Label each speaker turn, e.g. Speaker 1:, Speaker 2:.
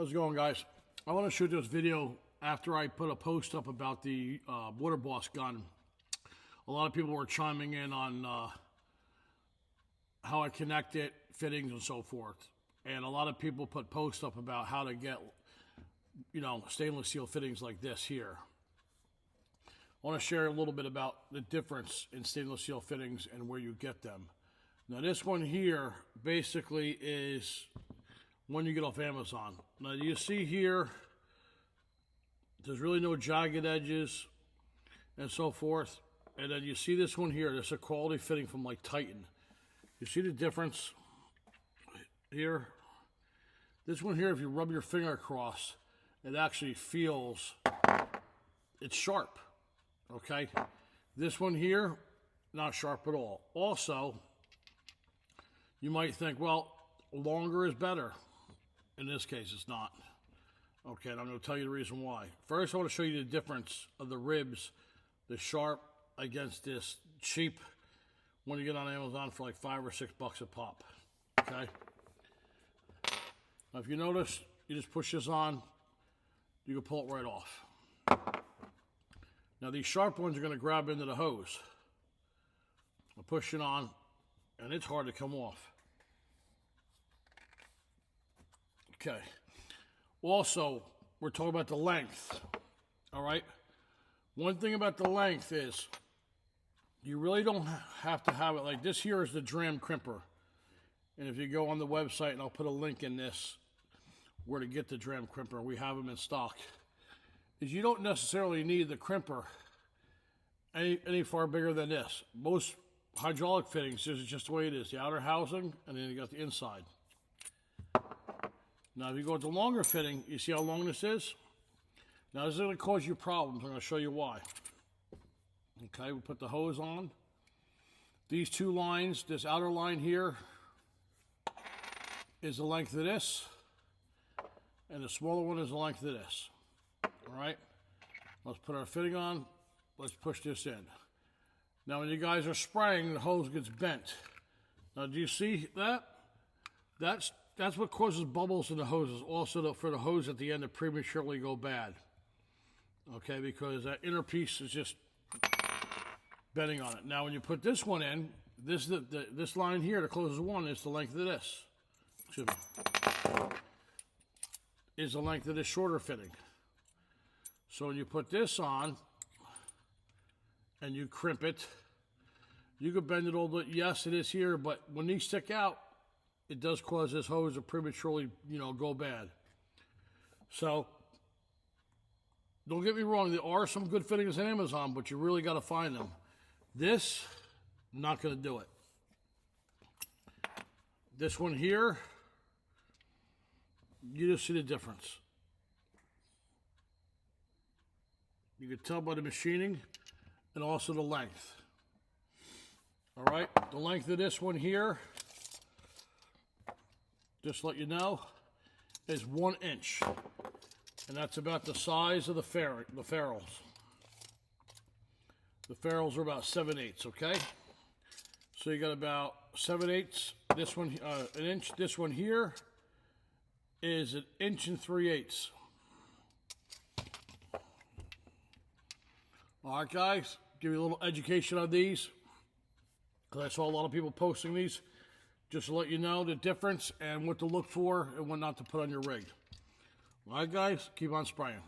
Speaker 1: How's it going, guys? I want to shoot this video after I put a post up about the Water Boss gun. A lot of people were chiming in on how I connect it, fittings, and so forth. And a lot of people put posts up about how to get, stainless steel fittings like this here. I want to share a little bit about the difference in stainless steel fittings and where you get them. Now, this one here basically is one you get off Amazon. Now, you see here, there's really no jagged edges and so forth. And then you see this one here, this is a quality fitting from like Titan. You see the difference here? This one here, if you rub your finger across, it actually feels, it's sharp, okay? This one here, not sharp at all. Also, you might think, well, longer is better. In this case, it's not. Okay, and I'm going to tell you the reason why. First, I want to show you the difference of the ribs, the sharp against this cheap one you get on Amazon for like $5 or $6 a pop. Okay? Now, if you notice, you just push this on, you can pull it right off. Now, these sharp ones are going to grab into the hose. I push it on, and it's hard to come off. Okay. Also, we're talking about the length, all right? One thing about the length is you really don't have to have it like this. Here is the dram crimper. And if you go on the website, and I'll put a link in this where to get the dram crimper, we have them in stock, is you don't necessarily need the crimper any far bigger than this. Most hydraulic fittings, this is just the way it is, the outer housing, and then you got the inside. Now, if you go with the longer fitting, you see how long this is? Now, this is going to cause you problems. I'm going to show you why. Okay, we put the hose on. These two lines, this outer line here is the length of this, and the smaller one is the length of this. All right? Let's put our fitting on. Let's push this in. Now, when you guys are spraying, the hose gets bent. Now, do you see that? That's what causes bubbles in the hoses. Also, for the hose at the end to prematurely go bad. Okay, because that inner piece is just bending on it. Now, when you put this one in, this line here, the closest one, is the length of this. Excuse me. Is the length of this shorter fitting. So when you put this on and you crimp it, you can bend it a little bit. Yes, it is here, but when these stick out, it does cause this hose to prematurely, go bad. So, don't get me wrong, there are some good fittings on Amazon, but you really got to find them. This, not going to do it. This one here, you just see the difference. You can tell by the machining and also the length. All right, the length of this one here, just to let you know, is 1 inch. And that's about the size of the ferrules. The ferrules are about 7/8, okay? So you got about 7/8. This one, an inch. This one here is 1 3/8 inches. All right, guys, give you a little education on these, because I saw a lot of people posting these. Just to let you know the difference and what to look for and what not to put on your rig. All right, guys, keep on spraying.